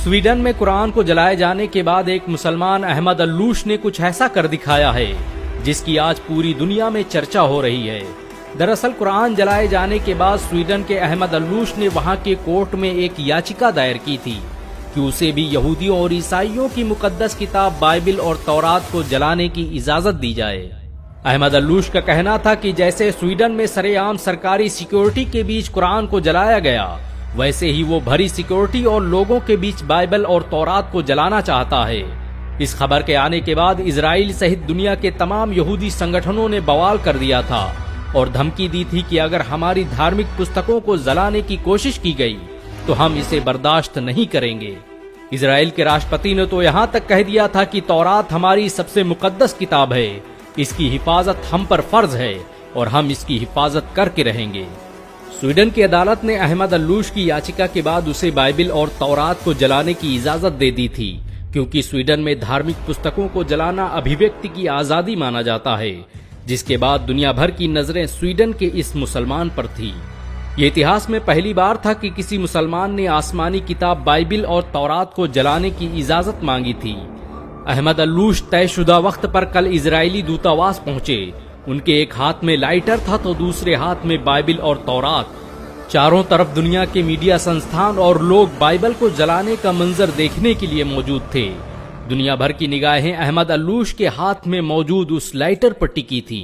Sweden में कुरान को जलाए जाने के बाद एक मुसलमान अहमद अल्लूश ने कुछ ऐसा कर दिखाया है जिसकी आज पूरी दुनिया में चर्चा हो रही है। दरअसल कुरान जलाए जाने के बाद स्वीडन के अहमद अल्लूश ने वहां के कोर्ट में एक याचिका दायर की थी कि उसे भी यहूदियों और ईसाइयों की मुकद्दस किताब बाइबिल और तौरात को जलाने की इजाजत दी जाए। अहमद अल्लूश का कहना था कि जैसे स्वीडन में सरेआम सरकारी सिक्योरिटी के बीच कुरान को जलाया गया, वैसे ही वो भरी सिक्योरिटी और लोगों के बीच बाइबल और तौरात को जलाना चाहता है। इस खबर के आने के बाद इजराइल सहित दुनिया के तमाम यहूदी संगठनों ने बवाल कर दिया था और धमकी दी थी कि अगर हमारी धार्मिक पुस्तकों को जलाने की कोशिश की गई तो हम इसे बर्दाश्त नहीं करेंगे। इजराइल के राष्ट्रपति ने तो यहाँ तक कह दिया था कि तौरात हमारी सबसे मुकद्दस किताब है, इसकी हिफाजत हम पर फर्ज है और हम इसकी हिफाजत करके रहेंगे। स्वीडन की अदालत ने अहमद अल्लूश की याचिका के बाद उसे बाइबिल और तौरात को जलाने की इजाजत दे दी थी, क्योंकि स्वीडन में धार्मिक पुस्तकों को जलाना अभिव्यक्ति की आजादी माना जाता है, जिसके बाद दुनिया भर की नजरें स्वीडन के इस मुसलमान पर थी। ये इतिहास में पहली बार था कि किसी मुसलमान ने आसमानी किताब बाइबिल और तौरात को जलाने की इजाजत मांगी थी। अहमद अल्लूश तयशुदा वक्त पर कल इजरायली दूतावास पहुंचे। उनके एक हाथ में लाइटर था तो दूसरे हाथ में बाइबिल और तौरात। चारों तरफ दुनिया के मीडिया संस्थान और लोग बाइबल को जलाने का मंजर देखने के लिए मौजूद थे। दुनिया भर की निगाहें अहमद अल्लूश के हाथ में मौजूद उस लाइटर पर टिकी थी।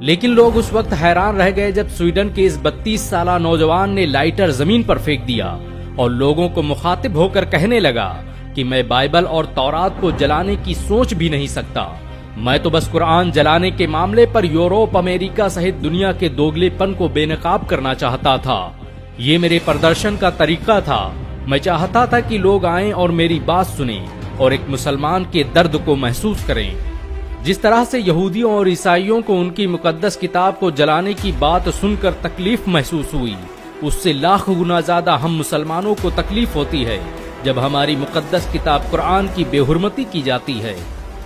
लेकिन लोग उस वक्त हैरान रह गए जब स्वीडन के इस 32 साला नौजवान ने लाइटर जमीन पर फेंक दिया और लोगों को मुखातिब होकर कहने लगा कि मैं बाइबल और तौरात को जलाने की सोच भी नहीं सकता। मैं तो बस कुरान जलाने के मामले पर यूरोप, अमेरिका सहित दुनिया के दोगलेपन को बेनकाब करना चाहता था। ये मेरे प्रदर्शन का तरीका था। मैं चाहता था कि लोग आएं और मेरी बात सुनें और एक मुसलमान के दर्द को महसूस करें। जिस तरह से यहूदियों और ईसाइयों को उनकी मुकद्दस किताब को जलाने की बात सुनकर तकलीफ महसूस हुई, उससे लाख गुना ज्यादा हम मुसलमानों को तकलीफ होती है जब हमारी मुकद्दस किताब कुरान की बेहुरमती की जाती है।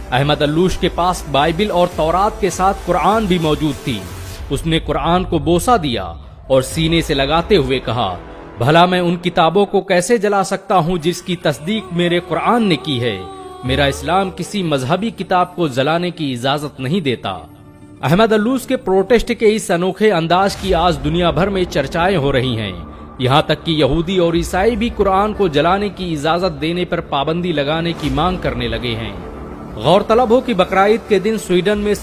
अहमद अल्लूश के पास बाइबिल और तौरात के साथ कुरान भी मौजूद थी। उसने कुरान को बोसा दिया और सीने से लगाते हुए कहा, भला मैं उन किताबों को कैसे जला सकता हूँ जिसकी तस्दीक मेरे कुरान ने की है। मेरा इस्लाम किसी मजहबी किताब को जलाने की इजाजत नहीं देता। अहमद अल्लूश के प्रोटेस्ट के इस अनोखे अंदाज की आज दुनिया भर में चर्चाएं हो रही हैं। यहाँ तक कि यहूदी और ईसाई भी कुरान को जलाने की इजाजत देने पर पाबंदी लगाने की मांग करने लगे हैं। गौरतलब हो कि बकरा ईद के दिन स्वीडन में